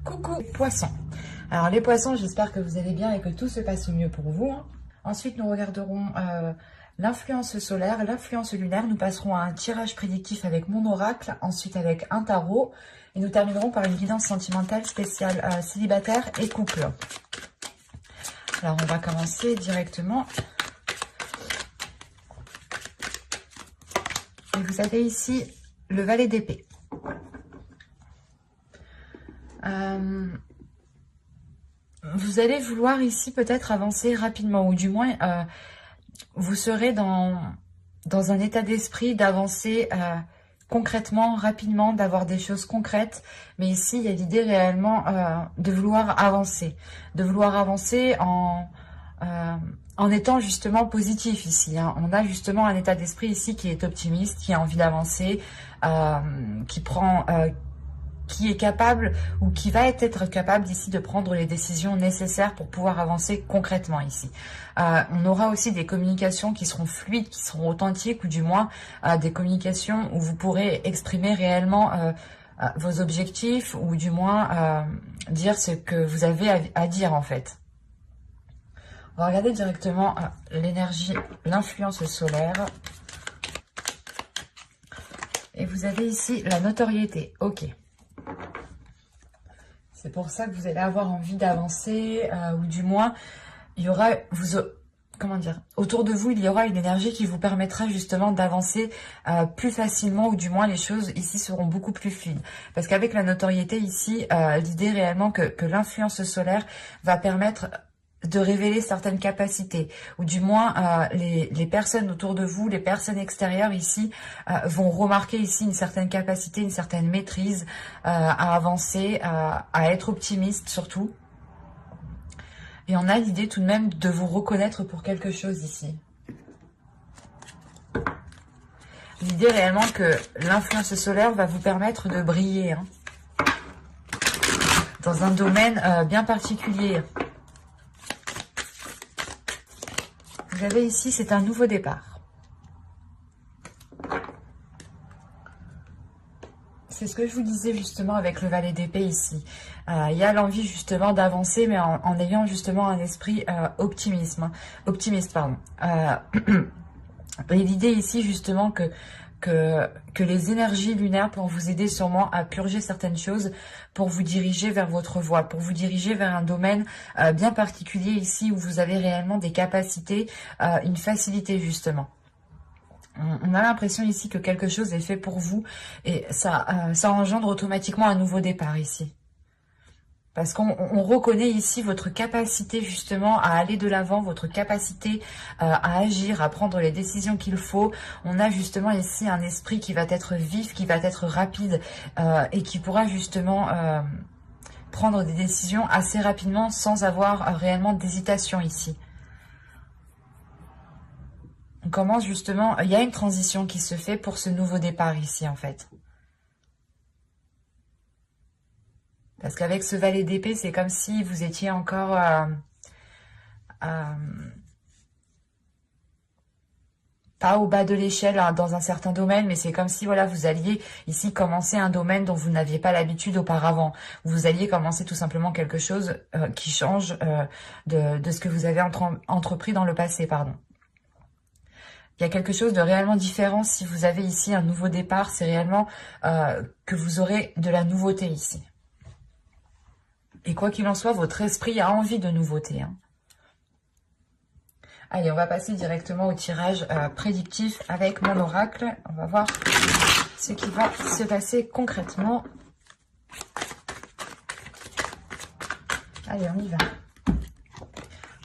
Coucou poissons. Alors les poissons, j'espère que vous allez bien et que tout se passe au mieux pour vous. Ensuite, nous regarderons l'influence solaire, l'influence lunaire. Nous passerons à un tirage prédictif avec mon oracle, ensuite avec un tarot. Et nous terminerons par une guidance sentimentale spéciale célibataire et couple. Alors on va commencer directement. Et vous avez ici le valet d'épée. Vous allez vouloir ici peut-être avancer rapidement, ou du moins vous serez dans un état d'esprit d'avancer concrètement, rapidement, d'avoir des choses concrètes. Mais ici, il y a l'idée réellement de vouloir avancer en étant justement positif ici. On a justement un état d'esprit ici qui est optimiste, qui a envie d'avancer, qui est capable ou qui va être capable ici de prendre les décisions nécessaires pour pouvoir avancer concrètement ici. On aura aussi des communications qui seront fluides, qui seront authentiques, ou du moins des communications où vous pourrez exprimer réellement vos objectifs, ou du moins dire ce que vous avez à dire en fait. On va regarder directement l'énergie, l'influence solaire. Et vous avez ici la notoriété. Ok. C'est pour ça que vous allez avoir envie d'avancer, ou du moins, il y aura, autour de vous, il y aura une énergie qui vous permettra justement d'avancer plus facilement, ou du moins les choses ici seront beaucoup plus fluides. Parce qu'avec la notoriété ici, l'idée réellement que l'influence solaire va permettre de révéler certaines capacités, ou du moins les personnes autour de vous, les personnes extérieures ici vont remarquer ici une certaine capacité, une certaine maîtrise à avancer, à être optimiste surtout. Et on a l'idée tout de même de vous reconnaître pour quelque chose ici. L'idée réellement que l'influence solaire va vous permettre de briller dans un domaine bien particulier. Vous avez ici, c'est un nouveau départ. C'est ce que je vous disais justement avec le valet d'épée ici. Il y a l'envie justement d'avancer, mais en ayant justement un esprit optimiste. Et l'idée ici justement que les énergies lunaires pour vous aider sûrement à purger certaines choses, pour vous diriger vers votre voie, pour vous diriger vers un domaine bien particulier ici où vous avez réellement des capacités, une facilité justement. On a l'impression ici que quelque chose est fait pour vous et ça engendre automatiquement un nouveau départ ici. Parce qu'on reconnaît ici votre capacité justement à aller de l'avant, votre capacité à agir, à prendre les décisions qu'il faut. On a justement ici un esprit qui va être vif, qui va être rapide et qui pourra justement prendre des décisions assez rapidement sans avoir réellement d'hésitation ici. On commence justement, il y a une transition qui se fait pour ce nouveau départ ici en fait. Parce qu'avec ce valet d'épée, c'est comme si vous étiez encore pas au bas de l'échelle dans un certain domaine, mais c'est comme si voilà vous alliez ici commencer un domaine dont vous n'aviez pas l'habitude auparavant. Vous alliez commencer tout simplement quelque chose qui change de ce que vous avez entrepris dans le passé, pardon. Il y a quelque chose de réellement différent si vous avez ici un nouveau départ. C'est réellement que vous aurez de la nouveauté ici. Et quoi qu'il en soit, votre esprit a envie de nouveauté. Allez, on va passer directement au tirage prédictif avec mon oracle. On va voir ce qui va se passer concrètement. Allez, on y va.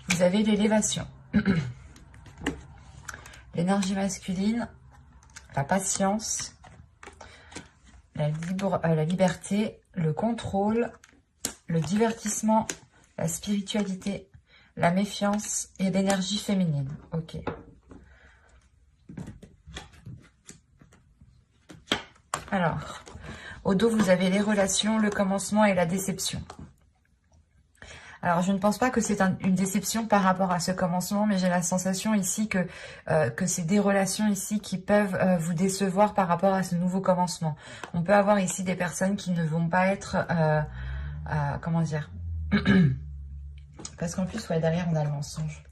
Vous avez l'élévation. L'énergie masculine, la patience, la liberté, le contrôle, le divertissement, la spiritualité, la méfiance et l'énergie féminine. Ok. Alors, au dos, vous avez les relations, le commencement et la déception. Alors, je ne pense pas que c'est une déception par rapport à ce commencement, mais j'ai la sensation ici que c'est des relations ici qui peuvent vous décevoir par rapport à ce nouveau commencement. On peut avoir ici des personnes qui ne vont pas être comment dire, parce qu'en plus, ouais, derrière, on a le mensonge.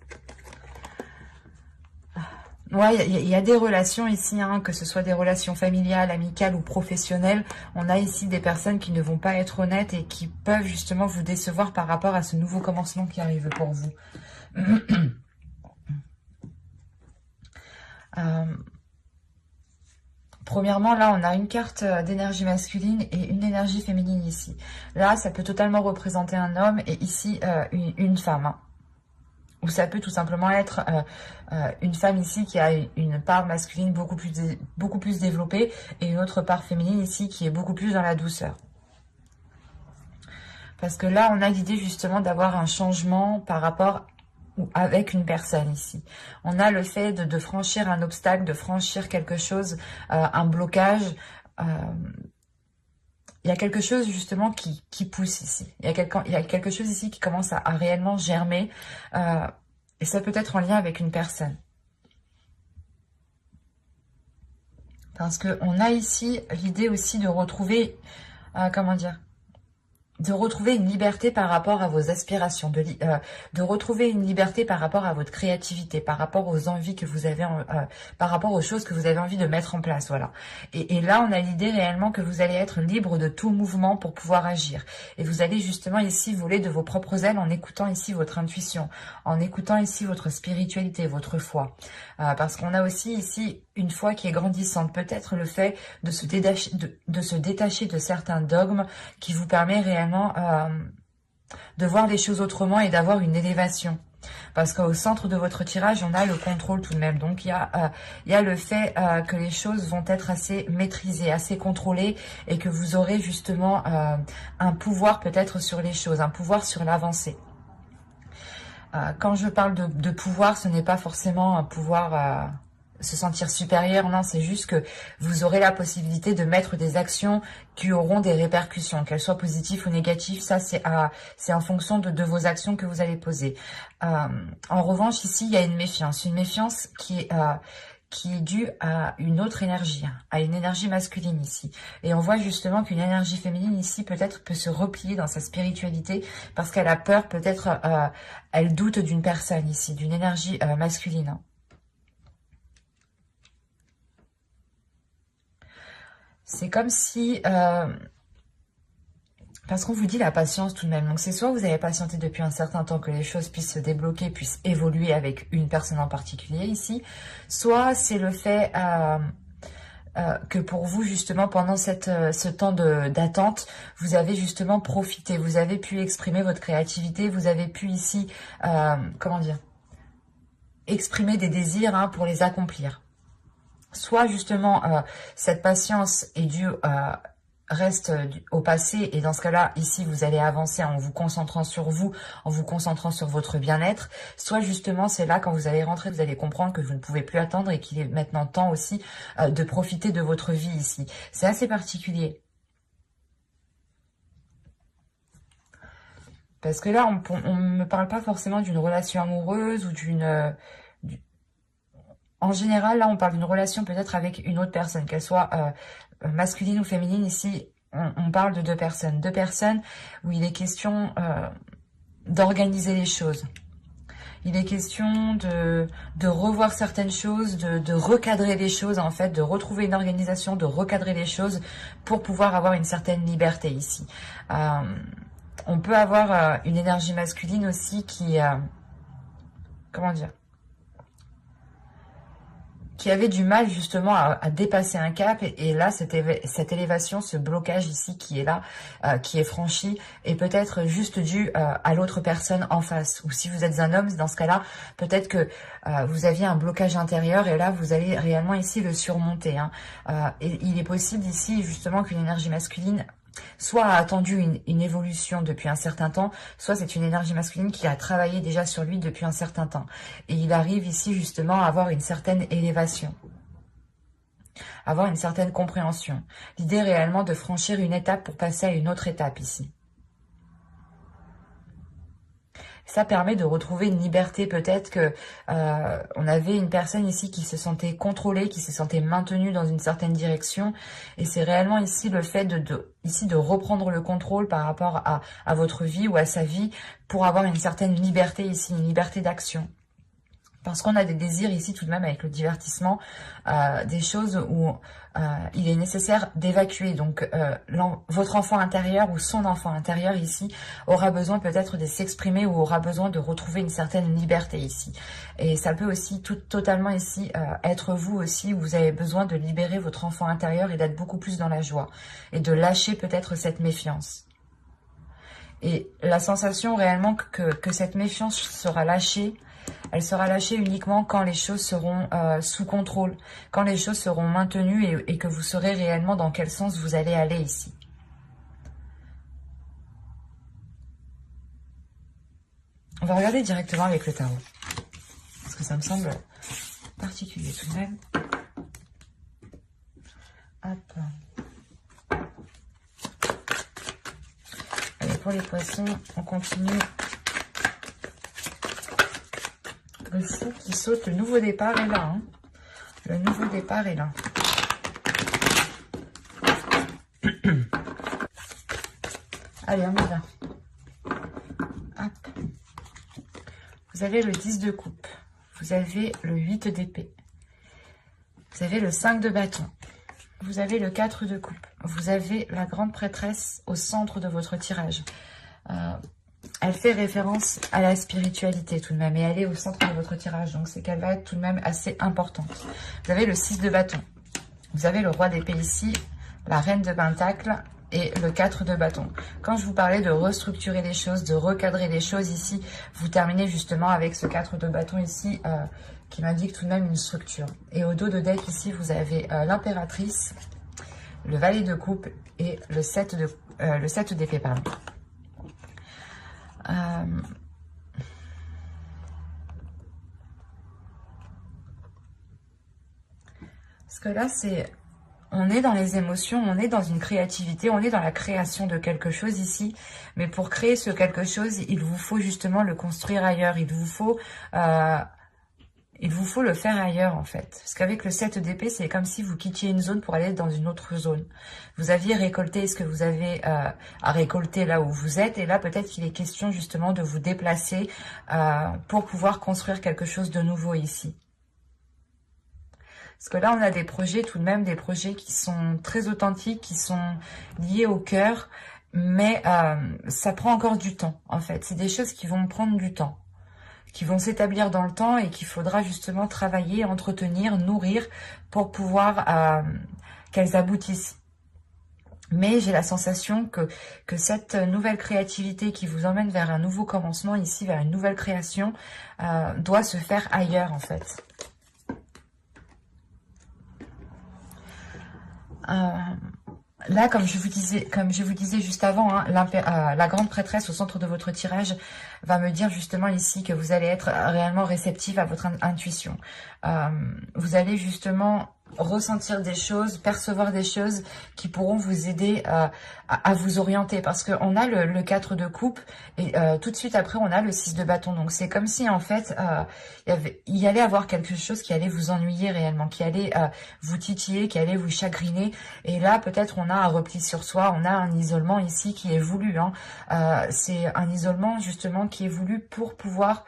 Ouais, il y a des relations ici, hein, que ce soit des relations familiales, amicales ou professionnelles. On a ici des personnes qui ne vont pas être honnêtes et qui peuvent justement vous décevoir par rapport à ce nouveau commencement qui arrive pour vous. Premièrement, là, on a une carte d'énergie masculine et une énergie féminine ici. Là, ça peut totalement représenter un homme et ici, une femme, hein. Ou ça peut tout simplement être une femme ici qui a une part masculine beaucoup plus développée et une autre part féminine ici qui est beaucoup plus dans la douceur. Parce que là, on a l'idée justement d'avoir un changement par rapport ou avec une personne ici. On a le fait de franchir un obstacle, de franchir quelque chose, un blocage. Il y a quelque chose justement qui pousse ici. Il y a quelque chose ici qui commence à réellement germer. Et ça peut être en lien avec une personne. Parce qu'on a ici l'idée aussi de retrouver, comment dire, de retrouver une liberté par rapport à vos aspirations, de retrouver une liberté par rapport à votre créativité, par rapport aux envies que vous avez, par rapport aux choses que vous avez envie de mettre en place, voilà. Et là, on a l'idée réellement que vous allez être libre de tout mouvement pour pouvoir agir. Et vous allez justement ici voler de vos propres ailes en écoutant ici votre intuition, en écoutant ici votre spiritualité, votre foi. Parce qu'on a aussi ici une foi qui est grandissante. Peut-être le fait de se détacher de certains dogmes qui vous permet réellement de voir les choses autrement et d'avoir une élévation. Parce qu'au centre de votre tirage, on a le contrôle tout de même. Donc, il y a le fait que les choses vont être assez maîtrisées, assez contrôlées et que vous aurez justement un pouvoir peut-être sur les choses, un pouvoir sur l'avancée. Quand je parle de pouvoir, ce n'est pas forcément un pouvoir... se sentir supérieur, non, c'est juste que vous aurez la possibilité de mettre des actions qui auront des répercussions, qu'elles soient positives ou négatives, ça c'est en fonction de vos actions que vous allez poser. En revanche, ici, il y a une méfiance qui est due à une autre énergie, à une énergie masculine ici. Et on voit justement qu'une énergie féminine ici peut-être peut se replier dans sa spiritualité parce qu'elle a peur, peut-être elle doute d'une personne ici, d'une énergie masculine. C'est comme si... parce qu'on vous dit la patience tout de même. Donc c'est soit vous avez patienté depuis un certain temps que les choses puissent se débloquer, puissent évoluer avec une personne en particulier ici. Soit c'est le fait que pour vous justement pendant ce temps d'attente, vous avez justement profité. Vous avez pu exprimer votre créativité. Vous avez pu ici, comment dire, exprimer des désirs pour les accomplir. Soit justement cette patience est due reste au passé et dans ce cas-là, ici vous allez avancer en vous concentrant sur vous, en vous concentrant sur votre bien-être. Soit justement c'est là quand vous allez rentrer, vous allez comprendre que vous ne pouvez plus attendre et qu'il est maintenant temps aussi de profiter de votre vie ici. C'est assez particulier. Parce que là, on ne me parle pas forcément d'une relation amoureuse ou en général, là, on parle d'une relation peut-être avec une autre personne, qu'elle soit masculine ou féminine. Ici, on parle de deux personnes. Deux personnes où il est question d'organiser les choses. Il est question de revoir certaines choses, de recadrer les choses, en fait, de retrouver une organisation, de recadrer les choses pour pouvoir avoir une certaine liberté ici. On peut avoir une énergie masculine aussi qui... comment dire, qui avait du mal justement à dépasser un cap et là cette élévation, ce blocage ici qui est là, qui est franchi est peut-être juste dû à l'autre personne en face. Ou si vous êtes un homme, dans ce cas-là, peut-être que vous aviez un blocage intérieur et là vous allez réellement ici le surmonter. Et il est possible ici justement qu'une énergie masculine soit a attendu une évolution depuis un certain temps, soit c'est une énergie masculine qui a travaillé déjà sur lui depuis un certain temps. Et il arrive ici justement à avoir une certaine élévation, avoir une certaine compréhension. L'idée réellement de franchir une étape pour passer à une autre étape ici. Ça permet de retrouver une liberté. Peut-être que on avait une personne ici qui se sentait contrôlée, qui se sentait maintenue dans une certaine direction. Et c'est réellement ici le fait de reprendre le contrôle par rapport à votre vie ou à sa vie pour avoir une certaine liberté ici, une liberté d'action. Parce qu'on a des désirs ici tout de même avec le divertissement, des choses où il est nécessaire d'évacuer. Donc votre enfant intérieur ou son enfant intérieur ici aura besoin peut-être de s'exprimer ou aura besoin de retrouver une certaine liberté ici. Et ça peut aussi totalement ici être vous aussi, où vous avez besoin de libérer votre enfant intérieur et d'être beaucoup plus dans la joie. Et de lâcher peut-être cette méfiance. Et la sensation réellement que cette méfiance sera lâchée, elle sera lâchée uniquement quand les choses seront sous contrôle, quand les choses seront maintenues et que vous saurez réellement dans quel sens vous allez aller ici. On va regarder directement avec le tarot, parce que ça me semble particulier tout de même. Hop. Allez, pour les poissons, on continue. Le fou qui saute, le nouveau départ est là. Hein. Le nouveau départ est là. Allez, on y va. Hop. Vous avez le 10 de coupe. Vous avez le 8 d'épée. Vous avez le 5 de bâton. Vous avez le 4 de coupe. Vous avez la grande prêtresse au centre de votre tirage. Elle fait référence à la spiritualité tout de même. Et elle est au centre de votre tirage. Donc c'est qu'elle va être tout de même assez importante. Vous avez le 6 de bâton. Vous avez le roi d'épée ici. La reine de pentacle. Et le 4 de bâton. Quand je vous parlais de restructurer les choses, de recadrer les choses ici, vous terminez justement avec ce 4 de bâton ici qui m'indique tout de même une structure. Et au dos de deck ici, vous avez l'impératrice, le valet de coupe et le 7 d'épée, pardon. Parce que là, on est dans les émotions, on est dans une créativité, on est dans la création de quelque chose ici. Mais pour créer ce quelque chose, il vous faut justement le construire ailleurs. Il vous faut le faire ailleurs en fait. Parce qu'avec le 7 d'épée, c'est comme si vous quittiez une zone pour aller dans une autre zone. Vous aviez récolté ce que vous avez à récolter là où vous êtes. Et là, peut-être qu'il est question justement de vous déplacer pour pouvoir construire quelque chose de nouveau ici. Parce que là, on a des projets, tout de même, des projets qui sont très authentiques, qui sont liés au cœur, mais ça prend encore du temps, en fait. C'est des choses qui vont prendre du temps, qui vont s'établir dans le temps et qu'il faudra justement travailler, entretenir, nourrir pour pouvoir qu'elles aboutissent. Mais j'ai la sensation que cette nouvelle créativité qui vous emmène vers un nouveau commencement ici, vers une nouvelle création, doit se faire ailleurs, en fait. Là, comme je vous disais juste avant, hein, la grande prêtresse au centre de votre tirage va me dire justement ici que vous allez être réellement réceptif à votre intuition. Vous allez justement ressentir des choses, percevoir des choses qui pourront vous aider à vous orienter. Parce qu'on a le 4 de coupe et tout de suite après, on a le 6 de bâton. Donc, c'est comme si, en fait, il y allait avoir quelque chose qui allait vous ennuyer réellement, qui allait vous titiller, qui allait vous chagriner. Et là, peut-être, on a un repli sur soi, on a un isolement ici qui est voulu. Hein. C'est un isolement, justement, qui est voulu pour pouvoir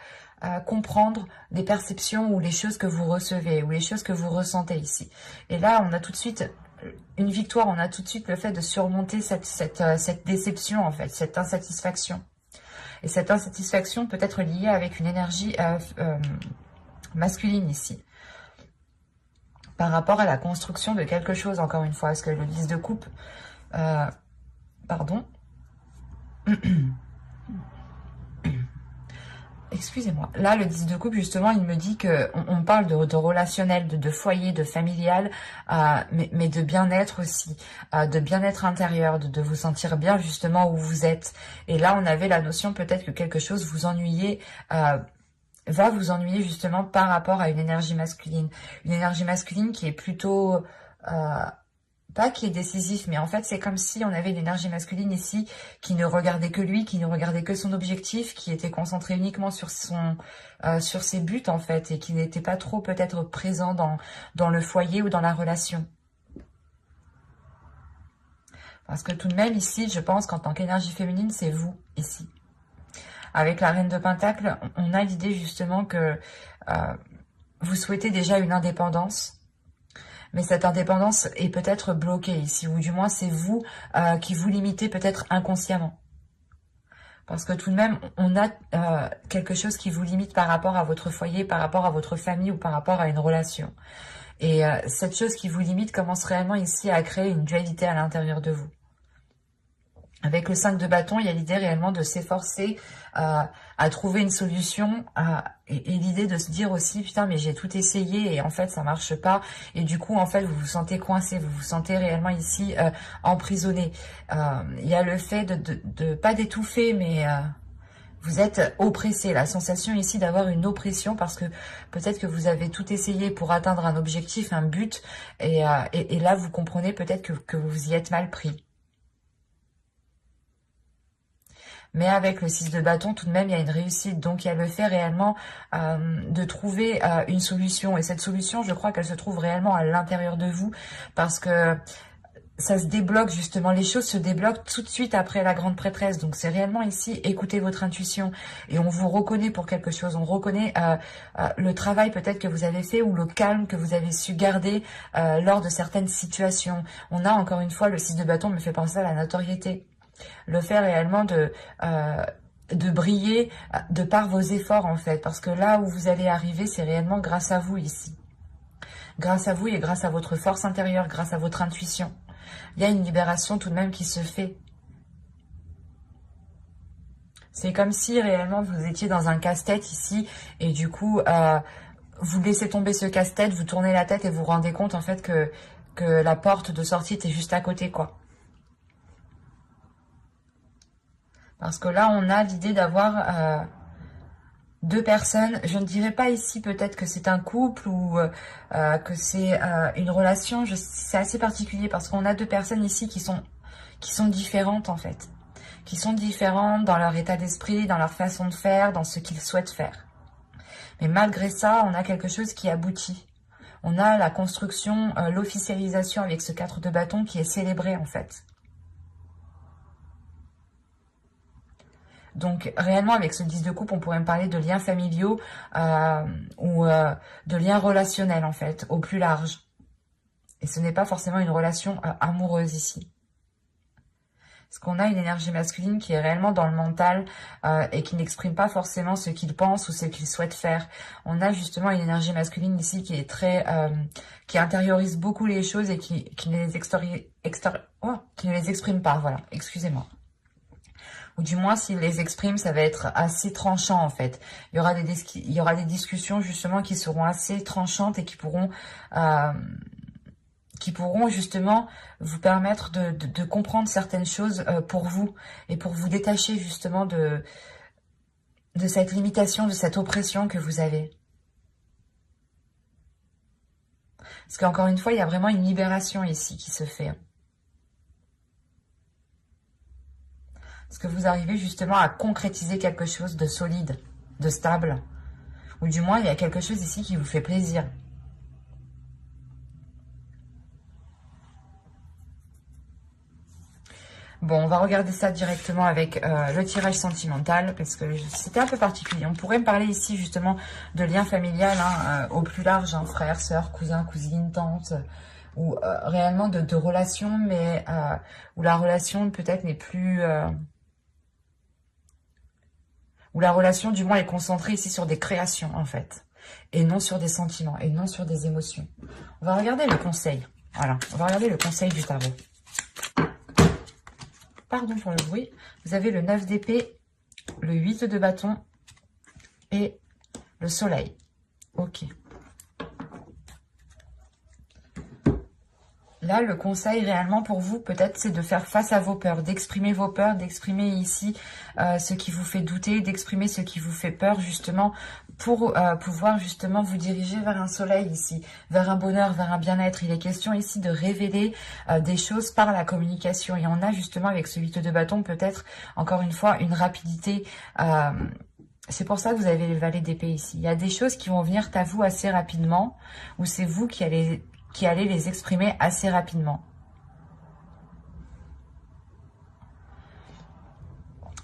comprendre les perceptions ou les choses que vous recevez ou les choses que vous ressentez ici. Et là, on a tout de suite une victoire, on a tout de suite le fait de surmonter cette déception, en fait, cette insatisfaction. Et cette insatisfaction peut être liée avec une énergie masculine ici. Par rapport à la construction de quelque chose, encore une fois. Est-ce que le 10 de coupe... pardon. Excusez-moi. Là, le 10 de coupe, justement, il me dit que on parle de relationnel, de foyer, de familial, mais de bien-être aussi, de bien-être intérieur, de vous sentir bien justement où vous êtes. Et là, on avait la notion peut-être que quelque chose vous ennuyait, va vous ennuyer justement par rapport à une énergie masculine. Une énergie masculine qui est plutôt pas qui est décisif, mais en fait, c'est comme si on avait une énergie masculine ici qui ne regardait que lui, qui ne regardait que son objectif, qui était concentré uniquement sur sur ses buts, en fait, et qui n'était pas trop peut-être présent dans le foyer ou dans la relation. Parce que tout de même, ici, je pense qu'en tant qu'énergie féminine, c'est vous, ici. Avec la Reine de Pentacle, on a l'idée justement que vous souhaitez déjà une indépendance. Mais cette indépendance est peut-être bloquée ici, ou du moins c'est vous qui vous limitez peut-être inconsciemment. Parce que tout de même, on a quelque chose qui vous limite par rapport à votre foyer, par rapport à votre famille ou par rapport à une relation. Et cette chose qui vous limite commence réellement ici à créer une dualité à l'intérieur de vous. Avec le 5 de bâton, il y a l'idée réellement de s'efforcer à trouver une solution et l'idée de se dire aussi, putain, mais j'ai tout essayé et en fait, ça marche pas. Et du coup, en fait, vous vous sentez coincé, vous vous sentez réellement ici emprisonné. Il y a le fait de pas d'étouffer, mais vous êtes oppressé. La sensation ici d'avoir une oppression parce que peut-être que vous avez tout essayé pour atteindre un objectif, un but. Et là, vous comprenez peut-être que vous y êtes mal pris. Mais avec le 6 de bâton, tout de même, il y a une réussite. Donc, il y a le fait réellement de trouver une solution. Et cette solution, je crois qu'elle se trouve réellement à l'intérieur de vous. Parce que ça se débloque, justement. Les choses se débloquent tout de suite après la grande prêtresse. Donc, c'est réellement ici, écoutez votre intuition. Et on vous reconnaît pour quelque chose. On reconnaît le travail peut-être que vous avez fait ou le calme que vous avez su garder lors de certaines situations. On a, encore une fois, le 6 de bâton me fait penser à la notoriété. Le fait réellement de briller de par vos efforts en fait. Parce que là où vous allez arriver, c'est réellement grâce à vous ici. Grâce à vous et grâce à votre force intérieure, grâce à votre intuition. Il y a une libération tout de même qui se fait. C'est comme si réellement vous étiez dans un casse-tête ici et du coup vous laissez tomber ce casse-tête, vous tournez la tête et vous vous rendez compte en fait que la porte de sortie était juste à côté quoi. Parce que là, on a l'idée d'avoir deux personnes. Je ne dirais pas ici peut-être que c'est un couple ou que c'est une relation. C'est assez particulier parce qu'on a deux personnes ici qui sont différentes en fait. Qui sont différentes dans leur état d'esprit, dans leur façon de faire, dans ce qu'ils souhaitent faire. Mais malgré ça, on a quelque chose qui aboutit. On a la construction, l'officialisation avec ce 4 de bâton qui est célébré en fait. Donc, réellement, avec ce 10 de coupe, on pourrait me parler de liens familiaux ou de liens relationnels, en fait, au plus large. Et ce n'est pas forcément une relation amoureuse ici. Parce qu'on a une énergie masculine qui est réellement dans le mental et qui n'exprime pas forcément ce qu'il pense ou ce qu'il souhaite faire. On a justement une énergie masculine ici qui est très... qui intériorise beaucoup les choses et qui ne les exprime pas, voilà, excusez-moi. Ou du moins, s'il les exprime, ça va être assez tranchant en fait. Il y aura des discussions justement qui seront assez tranchantes et qui pourront justement vous permettre de comprendre certaines choses pour vous et pour vous détacher justement de cette limitation, de cette oppression que vous avez. Parce qu'encore une fois, il y a vraiment une libération ici qui se fait. Parce que vous arrivez justement à concrétiser quelque chose de solide, de stable. Ou du moins, il y a quelque chose ici qui vous fait plaisir. Bon, on va regarder ça directement avec le tirage sentimental, parce que c'était un peu particulier. On pourrait me parler ici justement de lien familial, hein, au plus large, hein, frère, sœur, cousin, cousine, tante, ou réellement de relations, mais où la relation peut-être n'est plus... où la relation, du moins, est concentrée ici sur des créations, en fait. Et non sur des sentiments, et non sur des émotions. On va regarder le conseil. Voilà, on va regarder le conseil du tarot. Pardon pour le bruit. Vous avez le 9 d'épée, le 8 de bâton et le soleil. Ok. Là, le conseil réellement pour vous, peut-être, c'est de faire face à vos peurs, d'exprimer vos peurs, d'exprimer ici ce qui vous fait douter, d'exprimer ce qui vous fait peur, justement, pour pouvoir justement vous diriger vers un soleil ici, vers un bonheur, vers un bien-être. Il est question ici de révéler des choses par la communication. Et on a justement avec ce 8 de bâton, peut-être, encore une fois, une rapidité. C'est pour ça que vous avez les valets d'épée ici. Il y a des choses qui vont venir à vous assez rapidement, ou c'est vous qui allez les exprimer assez rapidement.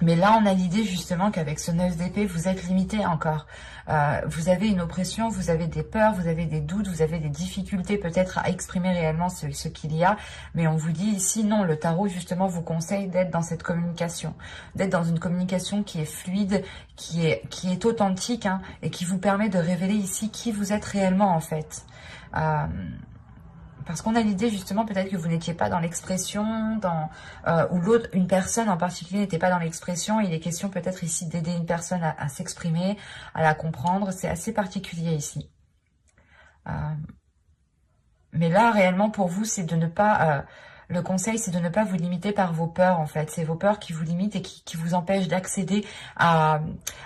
Mais là, on a l'idée justement qu'avec ce 9 d'épée, vous êtes limité encore. Vous avez une oppression, vous avez des peurs, vous avez des doutes, vous avez des difficultés peut-être à exprimer réellement ce qu'il y a. Mais on vous dit ici, non, le tarot justement vous conseille d'être dans cette communication. D'être dans une communication qui est fluide, qui est authentique, hein, et qui vous permet de révéler ici qui vous êtes réellement en fait. Parce qu'on a l'idée justement peut-être que vous n'étiez pas dans l'expression, ou l'autre, une personne en particulier n'était pas dans l'expression. Il est question peut-être ici d'aider une personne à s'exprimer, à la comprendre. C'est assez particulier ici. Mais là, réellement, pour vous, c'est de ne pas... le conseil, c'est de ne pas vous limiter par vos peurs, en fait. C'est vos peurs qui vous limitent et qui vous empêchent d'accéder à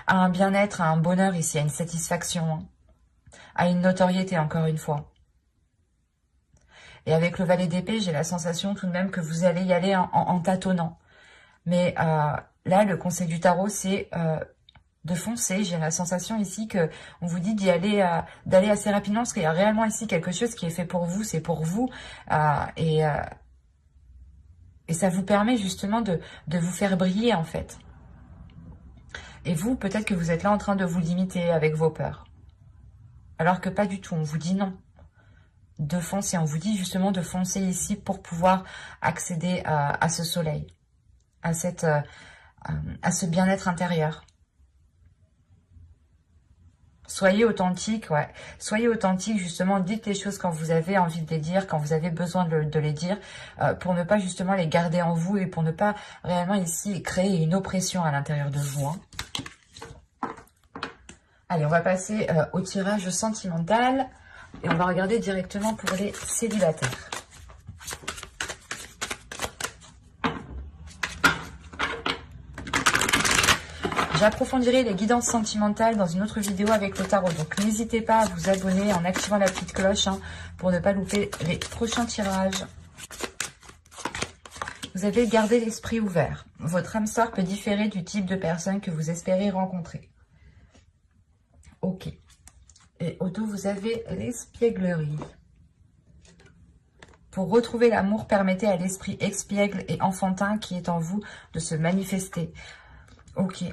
un bien-être, à un bonheur ici, à une satisfaction, hein, à une notoriété, encore une fois. Et avec le valet d'épée, j'ai la sensation tout de même que vous allez y aller en tâtonnant. Mais là, le conseil du tarot, c'est de foncer. J'ai la sensation ici que on vous dit d'y aller, d'aller assez rapidement, parce qu'il y a réellement ici quelque chose qui est fait pour vous, c'est pour vous. Et ça vous permet justement de vous faire briller, en fait. Et vous, peut-être que vous êtes là en train de vous limiter avec vos peurs. Alors que pas du tout, on vous dit non. De foncer, on vous dit justement de foncer ici pour pouvoir accéder à ce soleil, à ce bien-être intérieur. Soyez authentique, ouais. Soyez authentique, justement, dites les choses quand vous avez envie de les dire, quand vous avez besoin de les dire, pour ne pas justement les garder en vous et pour ne pas réellement ici créer une oppression à l'intérieur de vous, hein. Allez, on va passer au tirage sentimental. Et on va regarder directement pour les célibataires. J'approfondirai les guidances sentimentales dans une autre vidéo avec le tarot. Donc n'hésitez pas à vous abonner en activant la petite cloche, hein, pour ne pas louper les prochains tirages. Vous avez gardé l'esprit ouvert. Votre âme sœur peut différer du type de personne que vous espérez rencontrer. Ok. Et au dos, vous avez l'espièglerie. Pour retrouver l'amour, permettez à l'esprit espiègle et enfantin qui est en vous de se manifester. Ok.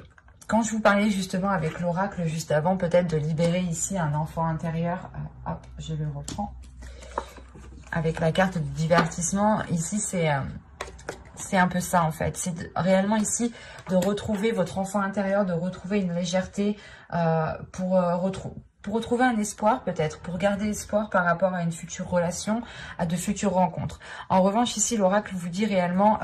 Quand je vous parlais justement avec l'oracle juste avant, peut-être de libérer ici un enfant intérieur. Hop, je le reprends. Avec la carte du divertissement, ici c'est un peu ça en fait. C'est réellement ici de retrouver votre enfant intérieur, de retrouver une légèreté pour retrouver un espoir peut-être, pour garder espoir par rapport à une future relation, à de futures rencontres. En revanche, ici, l'oracle vous dit réellement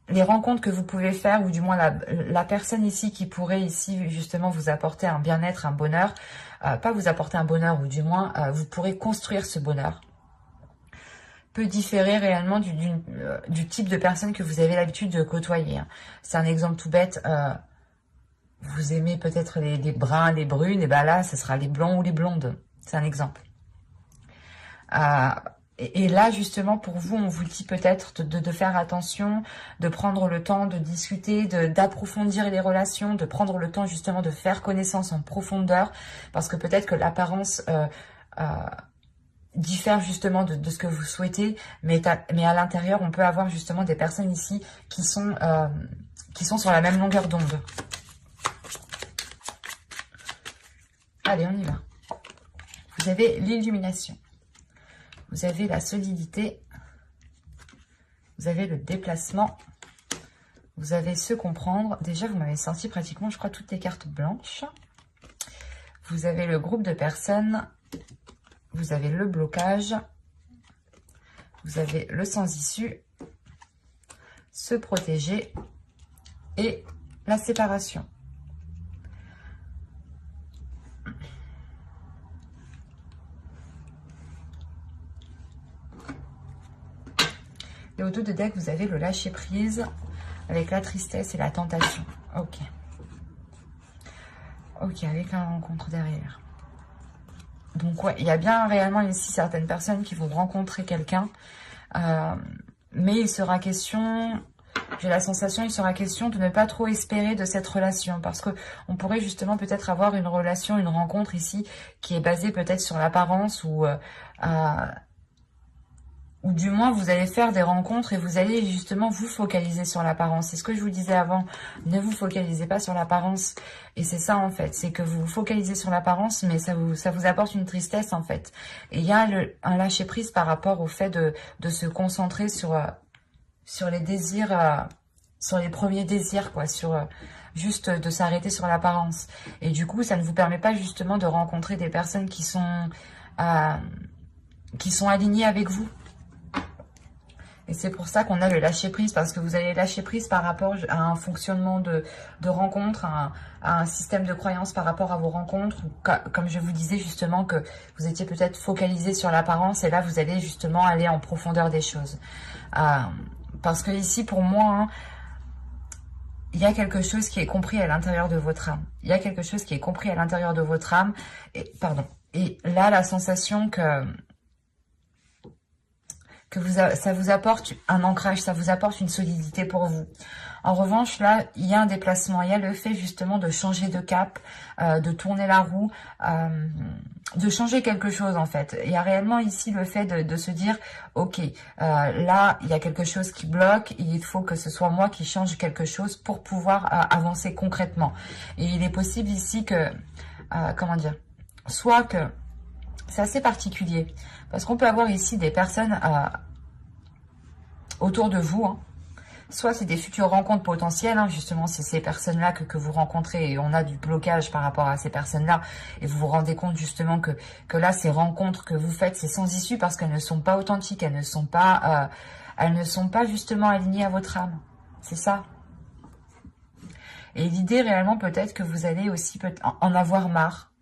les rencontres que vous pouvez faire, ou du moins la personne ici qui pourrait ici justement vous apporter un bien-être, un bonheur, pas vous apporter un bonheur, ou du moins vous pourrez construire ce bonheur, peut différer réellement du type de personne que vous avez l'habitude de côtoyer. C'est un exemple tout bête. Vous aimez peut-être les bruns, les brunes, et bien là, ce sera les blonds ou les blondes. C'est un exemple. Et là, justement, pour vous, on vous dit peut-être de faire attention, de prendre le temps de discuter, d'approfondir les relations, de prendre le temps justement de faire connaissance en profondeur, parce que peut-être que l'apparence diffère justement de ce que vous souhaitez, mais à l'intérieur, on peut avoir justement des personnes ici qui sont sur la même longueur d'onde. Allez, on y va. Vous avez l'illumination. Vous avez la solidité. Vous avez le déplacement. Vous avez se comprendre. Déjà, vous m'avez sorti pratiquement, je crois, toutes les cartes blanches. Vous avez le groupe de personnes. Vous avez le blocage. Vous avez le sans-issue. Se protéger. Et la séparation. Et au dos de deck, vous avez le lâcher prise avec la tristesse et la tentation. Ok. Ok, avec la rencontre derrière. Donc ouais, il y a bien réellement ici certaines personnes qui vont rencontrer quelqu'un. Mais il sera question, j'ai la sensation, il sera question de ne pas trop espérer de cette relation. Parce que on pourrait justement peut-être avoir une relation, une rencontre ici qui est basée peut-être sur l'apparence ou du moins vous allez faire des rencontres et vous allez justement vous focaliser sur l'apparence. C'est ce que je vous disais avant, ne vous focalisez pas sur l'apparence. Et c'est ça en fait, c'est que vous vous focalisez sur l'apparence, mais ça vous apporte une tristesse en fait. Et il y a un lâcher prise par rapport au fait de se concentrer sur les désirs, sur les premiers désirs, quoi, juste de s'arrêter sur l'apparence. Et du coup, ça ne vous permet pas justement de rencontrer des personnes qui sont alignées avec vous. Et c'est pour ça qu'on a le lâcher prise, parce que vous allez lâcher prise par rapport à un fonctionnement de rencontre, à un système de croyance par rapport à vos rencontres. Comme je vous disais justement que vous étiez peut-être focalisé sur l'apparence et là vous allez justement aller en profondeur des choses. Parce que ici pour moi, hein, il y a quelque chose qui est compris à l'intérieur de votre âme. Il y a quelque chose qui est compris à l'intérieur de votre âme. Et là la sensation que ça vous apporte un ancrage, ça vous apporte une solidité pour vous. En revanche, là, il y a un déplacement, il y a le fait justement de changer de cap, de tourner la roue, de changer quelque chose en fait. Il y a réellement ici le fait de se dire, ok, là, il y a quelque chose qui bloque, il faut que ce soit moi qui change quelque chose pour pouvoir avancer concrètement. Et il est possible ici que, comment dire, soit que, c'est assez particulier, parce qu'on peut avoir ici des personnes autour de vous, hein. Soit c'est des futures rencontres potentielles, hein, justement c'est ces personnes-là que vous rencontrez et on a du blocage par rapport à ces personnes-là et vous vous rendez compte justement que là ces rencontres que vous faites c'est sans issue parce qu'elles ne sont pas authentiques, elles ne sont pas justement alignées à votre âme, c'est ça. Et l'idée réellement peut-être que vous allez aussi en avoir marre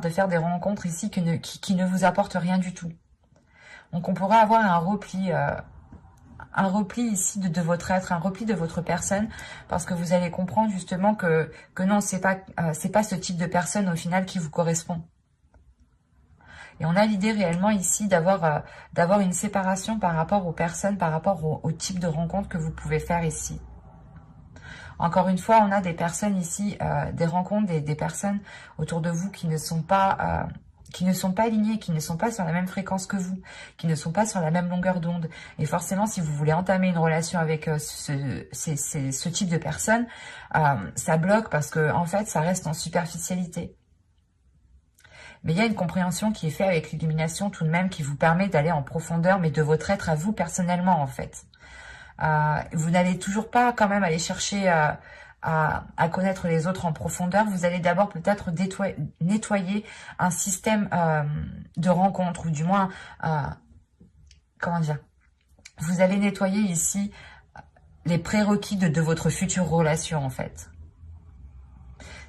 de faire des rencontres ici qui ne vous apportent rien du tout. Donc on pourrait avoir un repli ici de votre être, un repli de votre personne, parce que vous allez comprendre justement que non, c'est pas ce type de personne au final qui vous correspond. Et on a l'idée réellement ici d'avoir une séparation par rapport aux personnes, par rapport au type de rencontre que vous pouvez faire ici. Encore une fois, on a des personnes ici, des rencontres, des personnes autour de vous qui ne sont pas alignés, qui ne sont pas sur la même fréquence que vous, qui ne sont pas sur la même longueur d'onde. Et forcément, si vous voulez entamer une relation avec ce type de personne, ça bloque parce que en fait, ça reste en superficialité. Mais il y a une compréhension qui est faite avec l'illumination tout de même qui vous permet d'aller en profondeur, mais de votre être à vous personnellement en fait. Vous n'allez toujours pas quand même aller chercher à connaître les autres en profondeur. Vous allez d'abord peut-être nettoyer un système de rencontre, ou du moins, comment dire, vous allez nettoyer ici les prérequis de votre future relation en fait.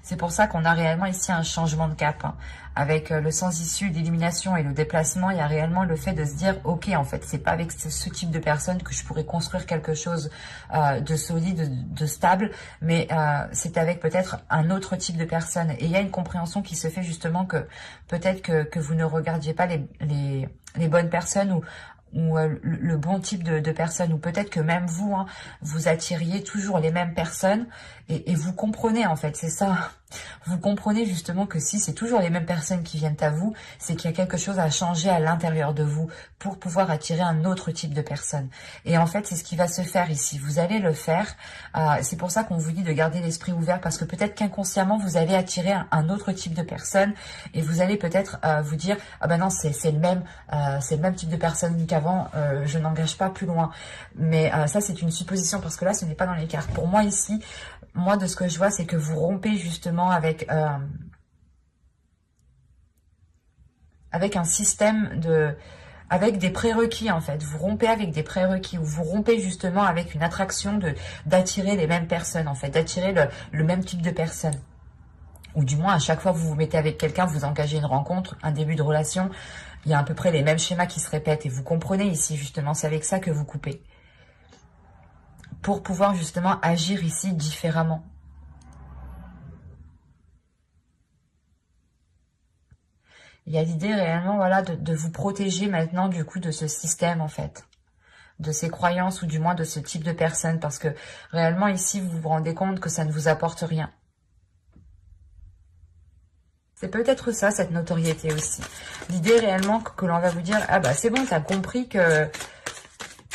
C'est pour ça qu'on a réellement ici un changement de cap, hein. Avec le sans-issue, l'illumination et le déplacement, il y a réellement le fait de se dire, ok, en fait, c'est pas avec ce type de personne que je pourrais construire quelque chose de solide, de stable, mais c'est avec peut-être un autre type de personne. Et il y a une compréhension qui se fait justement que peut-être que vous ne regardiez pas les bonnes personnes ou le bon type de personne, ou peut-être que même vous, hein, vous attiriez toujours les mêmes personnes, et vous comprenez en fait, c'est ça, vous comprenez justement que si c'est toujours les mêmes personnes qui viennent à vous, c'est qu'il y a quelque chose à changer à l'intérieur de vous pour pouvoir attirer un autre type de personne. Et en fait, c'est ce qui va se faire ici, vous allez le faire, c'est pour ça qu'on vous dit de garder l'esprit ouvert, parce que peut-être qu'inconsciemment, vous allez attirer un autre type de personne, et vous allez peut-être vous dire, ah ben non, c'est le même type de personne qu'avant, je n'engage pas plus loin. Mais ça, c'est une supposition, parce que là, ce n'est pas dans les cartes. Pour moi, ici, moi, de ce que je vois, c'est que vous rompez justement avec un système avec des prérequis en fait. Vous rompez avec des prérequis, ou vous rompez justement avec une attraction d'attirer les mêmes personnes en fait, d'attirer le même type de personnes. Ou du moins, à chaque fois que vous vous mettez avec quelqu'un, vous engagez une rencontre, un début de relation, il y a à peu près les mêmes schémas qui se répètent. Et vous comprenez ici, justement, c'est avec ça que vous coupez. Pour pouvoir, justement, agir ici différemment. Il y a l'idée réellement, voilà, de vous protéger maintenant, du coup, de ce système, en fait. De ces croyances, ou du moins de ce type de personne. Parce que, réellement, ici, vous vous rendez compte que ça ne vous apporte rien. C'est peut-être ça, cette notoriété aussi. L'idée réellement que l'on va vous dire, ah bah c'est bon, t'as compris que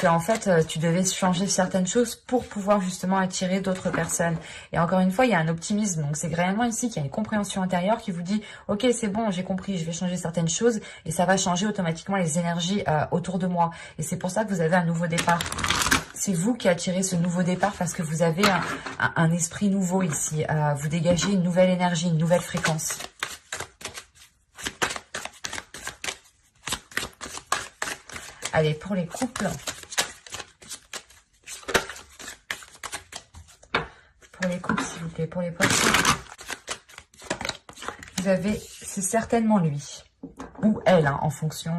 en fait, tu devais changer certaines choses pour pouvoir justement attirer d'autres personnes. Et encore une fois, il y a un optimisme. Donc c'est réellement ici qu'il y a une compréhension intérieure qui vous dit, ok, c'est bon, j'ai compris, je vais changer certaines choses et ça va changer automatiquement les énergies autour de moi. Et c'est pour ça que vous avez un nouveau départ. C'est vous qui attirez ce nouveau départ parce que vous avez un esprit nouveau ici. Vous dégagez une nouvelle énergie, une nouvelle fréquence. Allez, pour les couples. Pour les couples, s'il vous plaît, pour les poissons. Vous avez, c'est certainement lui. Ou elle, hein, en fonction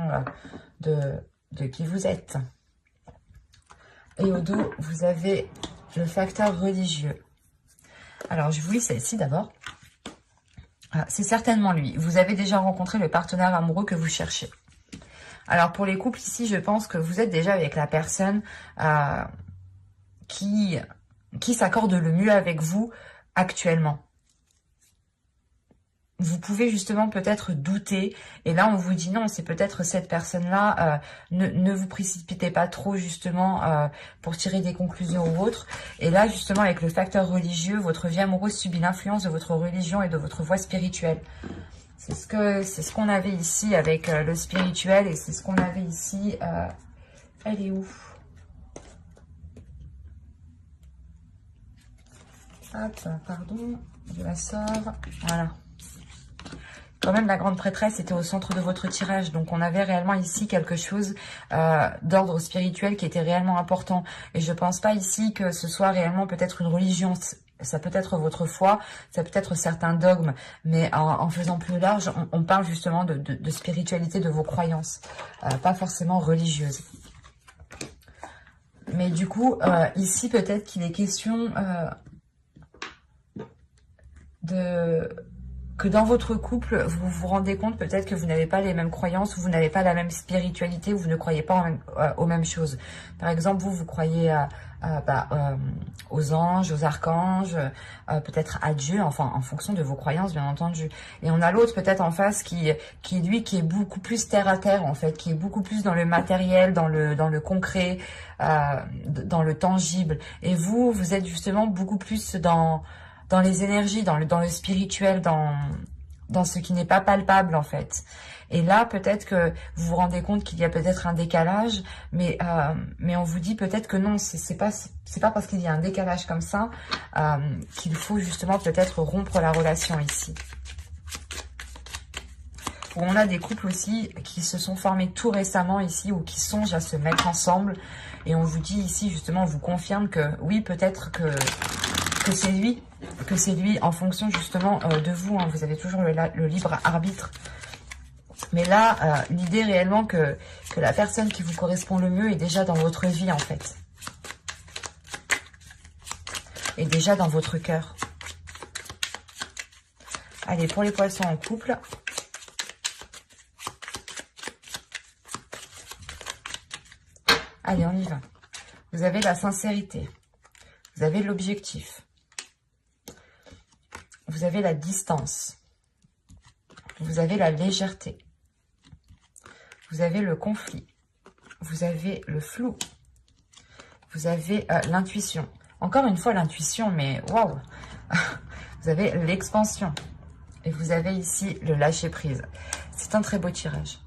de qui vous êtes. Et au dos, vous avez le facteur religieux. Alors, je vous lis celle-ci d'abord. C'est certainement lui. Vous avez déjà rencontré le partenaire amoureux que vous cherchez. Alors, pour les couples, ici, je pense que vous êtes déjà avec la personne qui s'accorde le mieux avec vous actuellement. Vous pouvez justement peut-être douter. Et là, on vous dit non, c'est peut-être cette personne-là. Ne vous précipitez pas trop justement pour tirer des conclusions ou autres. Et là, justement, avec le facteur religieux, votre vie amoureuse subit l'influence de votre religion et de votre voie spirituelle. C'est ce qu'on avait ici avec le spirituel. Et c'est ce qu'on avait ici. Elle est où? Hop, pardon. Je la sors. Voilà. Quand même, la grande prêtresse était au centre de votre tirage. Donc, on avait réellement ici quelque chose d'ordre spirituel qui était réellement important. Et je pense pas ici que ce soit réellement peut-être une religion. Ça peut être votre foi, ça peut être certains dogmes. Mais en faisant plus large, on parle justement de spiritualité, de vos croyances. Pas forcément religieuses. Mais du coup, ici, peut-être qu'il est question que dans votre couple, vous vous rendez compte peut-être que vous n'avez pas les mêmes croyances, ou vous n'avez pas la même spiritualité, ou vous ne croyez pas aux mêmes choses. Par exemple, vous croyez aux anges, aux archanges, peut-être à Dieu, enfin en fonction de vos croyances, bien entendu. Et on a l'autre peut-être en face qui est beaucoup plus terre à terre, en fait, qui est beaucoup plus dans le matériel, dans le concret, dans le tangible. Et vous êtes justement beaucoup plus dans les énergies, dans le spirituel, dans ce qui n'est pas palpable, en fait. Et là, peut-être que vous vous rendez compte qu'il y a peut-être un décalage, mais on vous dit peut-être que non, c'est pas parce qu'il y a un décalage comme ça qu'il faut justement peut-être rompre la relation ici. On a des couples aussi qui se sont formés tout récemment ici, ou qui songent à se mettre ensemble. Et on vous dit ici, justement, on vous confirme que oui, peut-être que c'est lui en fonction justement de vous. Hein. Vous avez toujours le libre arbitre. Mais là, l'idée réellement que la personne qui vous correspond le mieux est déjà dans votre vie, en fait. Et déjà dans votre cœur. Allez, pour les poissons en couple. Allez, on y va. Vous avez la sincérité. Vous avez l'objectif. Vous avez la distance. Vous avez la légèreté. Vous avez le conflit. Vous avez le flou. Vous avez l'intuition. Encore une fois, l'intuition, mais waouh. Vous avez l'expansion. Et vous avez ici le lâcher-prise. C'est un très beau tirage.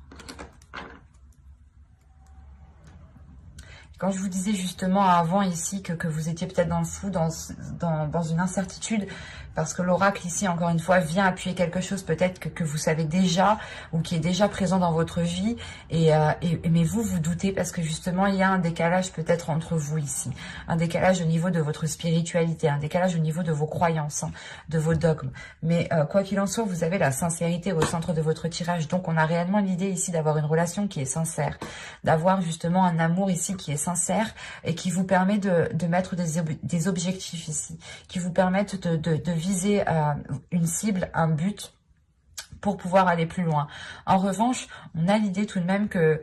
Quand je vous disais justement avant ici que vous étiez peut-être dans le flou, dans une incertitude, parce que l'oracle ici, encore une fois, vient appuyer quelque chose peut-être que vous savez déjà ou qui est déjà présent dans votre vie. Mais vous doutez parce que justement, il y a un décalage peut-être entre vous ici. Un décalage au niveau de votre spiritualité, un décalage au niveau de vos croyances, hein, de vos dogmes. Mais quoi qu'il en soit, vous avez la sincérité au centre de votre tirage. Donc, on a réellement l'idée ici d'avoir une relation qui est sincère, d'avoir justement un amour ici qui est sincère et qui vous permet de mettre des objectifs ici, qui vous permettent de viser une cible, un but pour pouvoir aller plus loin. En revanche, on a l'idée tout de même que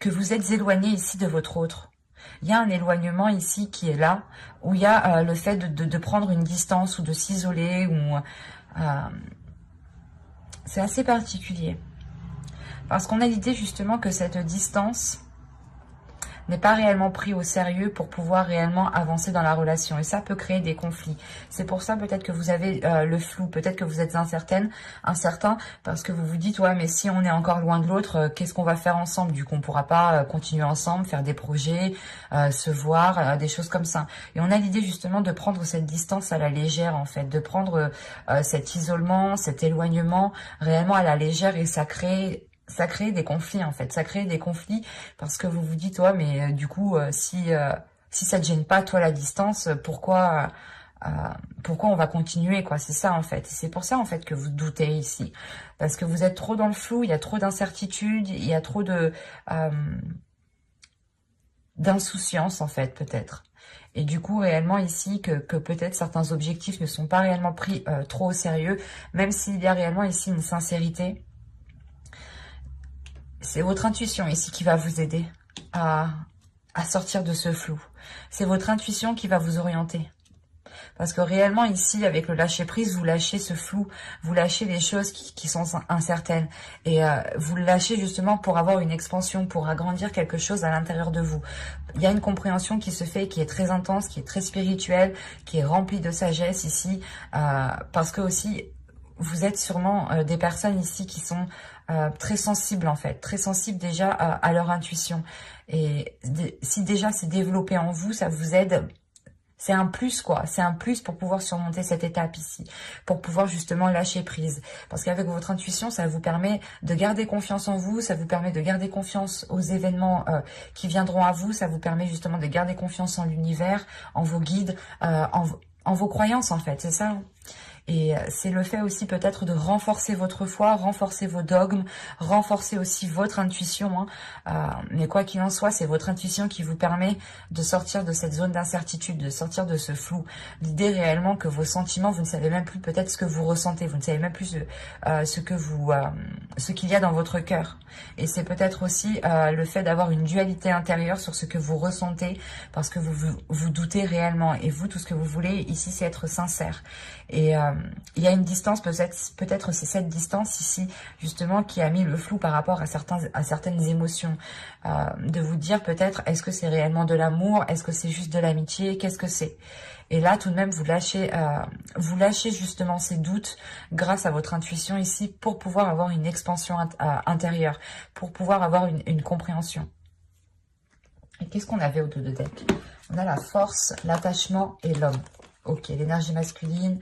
vous êtes éloigné ici de votre autre. Il y a un éloignement ici qui est là, où il y a le fait de prendre une distance ou de s'isoler. C'est assez particulier. Parce qu'on a l'idée justement que cette distance n'est pas réellement pris au sérieux pour pouvoir réellement avancer dans la relation. Et ça peut créer des conflits. C'est pour ça peut-être que vous avez le flou, peut-être que vous êtes incertain, parce que vous vous dites, ouais, mais si on est encore loin de l'autre, qu'est-ce qu'on va faire ensemble? Du coup, on pourra pas continuer ensemble, faire des projets, se voir, des choses comme ça. Et on a l'idée justement de prendre cette distance à la légère, en fait, de prendre cet isolement, cet éloignement réellement à la légère, et ça crée des conflits en fait, ça crée des conflits parce que vous vous dites, ouais, mais du coup, si ça te gêne pas, toi, la distance, pourquoi on va continuer, quoi? C'est ça en fait. C'est pour ça en fait que vous doutez ici, parce que vous êtes trop dans le flou, il y a trop d'incertitudes, il y a trop de d'insouciance en fait, peut-être. Et du coup, réellement ici, que peut-être certains objectifs ne sont pas réellement pris trop au sérieux, même s'il y a réellement ici une sincérité. C'est votre intuition ici qui va vous aider à sortir de ce flou. C'est votre intuition qui va vous orienter. Parce que réellement ici, avec le lâcher-prise, vous lâchez ce flou, vous lâchez les choses qui sont incertaines. Et vous le lâchez justement pour avoir une expansion, pour agrandir quelque chose à l'intérieur de vous. Il y a une compréhension qui se fait, qui est très intense, qui est très spirituelle, qui est remplie de sagesse ici. Parce que aussi, vous êtes sûrement des personnes ici qui sont très sensibles en fait, très sensibles déjà à leur intuition. Et si déjà c'est développé en vous, ça vous aide. C'est un plus quoi, c'est un plus pour pouvoir surmonter cette étape ici, pour pouvoir justement lâcher prise. Parce qu'avec votre intuition, ça vous permet de garder confiance en vous, ça vous permet de garder confiance aux événements qui viendront à vous, ça vous permet justement de garder confiance en l'univers, en vos guides, en vos croyances en fait, c'est ça. Et c'est le fait aussi peut-être de renforcer votre foi, renforcer vos dogmes, renforcer aussi votre intuition. Mais quoi qu'il en soit, c'est votre intuition qui vous permet de sortir de cette zone d'incertitude, de sortir de ce flou. L'idée réellement que vos sentiments, vous ne savez même plus peut-être ce que vous ressentez, vous ne savez même plus ce qu'il y a dans votre cœur. Et c'est peut-être aussi le fait d'avoir une dualité intérieure sur ce que vous ressentez, parce que vous doutez réellement. Et vous, tout ce que vous voulez ici, c'est être sincère. Et il y a une distance, peut-être c'est cette distance ici, justement, qui a mis le flou par rapport à certaines émotions. De vous dire peut-être, est-ce que c'est réellement de l'amour? Est-ce que c'est juste de l'amitié? Qu'est-ce que c'est? Et là, tout de même, vous lâchez justement ces doutes grâce à votre intuition ici pour pouvoir avoir une expansion intérieure, pour pouvoir avoir une compréhension. Et qu'est-ce qu'on avait au dos de deck? On a la force, l'attachement et l'homme. Ok, l'énergie masculine,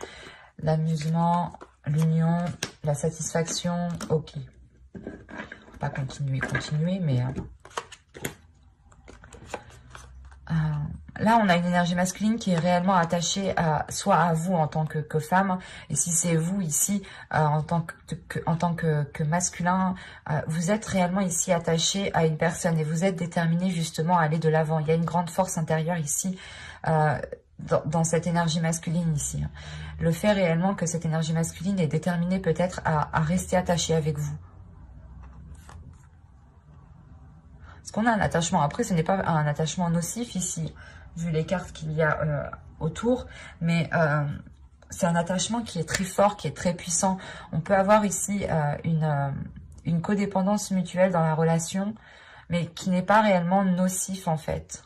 l'amusement, l'union, la satisfaction. Ok. Pas continuer, mais... là, on a une énergie masculine qui est réellement attachée soit à vous en tant que femme, et si c'est vous ici, en tant que masculin, vous êtes réellement ici attaché à une personne, et vous êtes déterminé justement à aller de l'avant. Il y a une grande force intérieure ici, dans cette énergie masculine ici. Le fait réellement que cette énergie masculine est déterminée peut-être à rester attachée avec vous. Parce qu'on a un attachement. Après, ce n'est pas un attachement nocif ici, vu les cartes qu'il y a autour. Mais c'est un attachement qui est très fort, qui est très puissant. On peut avoir ici une codépendance mutuelle dans la relation, mais qui n'est pas réellement nocif en fait.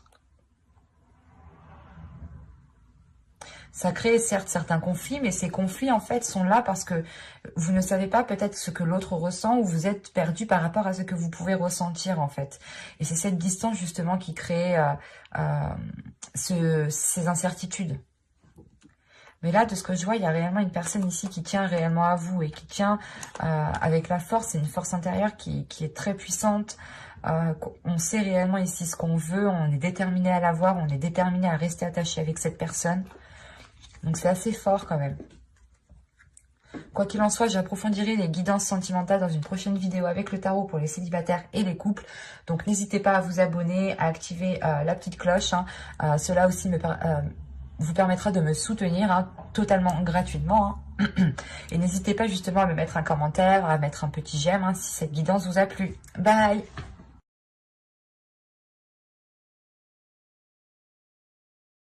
Ça crée certes certains conflits, mais ces conflits en fait sont là parce que vous ne savez pas peut-être ce que l'autre ressent ou vous êtes perdu par rapport à ce que vous pouvez ressentir en fait. Et c'est cette distance justement qui crée ces incertitudes. Mais là, de ce que je vois, il y a réellement une personne ici qui tient réellement à vous et qui tient avec la force. C'est une force intérieure qui est très puissante. On sait réellement ici ce qu'on veut. On est déterminé à l'avoir. On est déterminé à rester attaché avec cette personne. Donc, c'est assez fort quand même. Quoi qu'il en soit, j'approfondirai les guidances sentimentales dans une prochaine vidéo avec le tarot pour les célibataires et les couples. Donc, n'hésitez pas à vous abonner, à activer la petite cloche. Cela aussi vous permettra de me soutenir totalement gratuitement. Et n'hésitez pas justement à me mettre un commentaire, à mettre un petit j'aime si cette guidance vous a plu. Bye!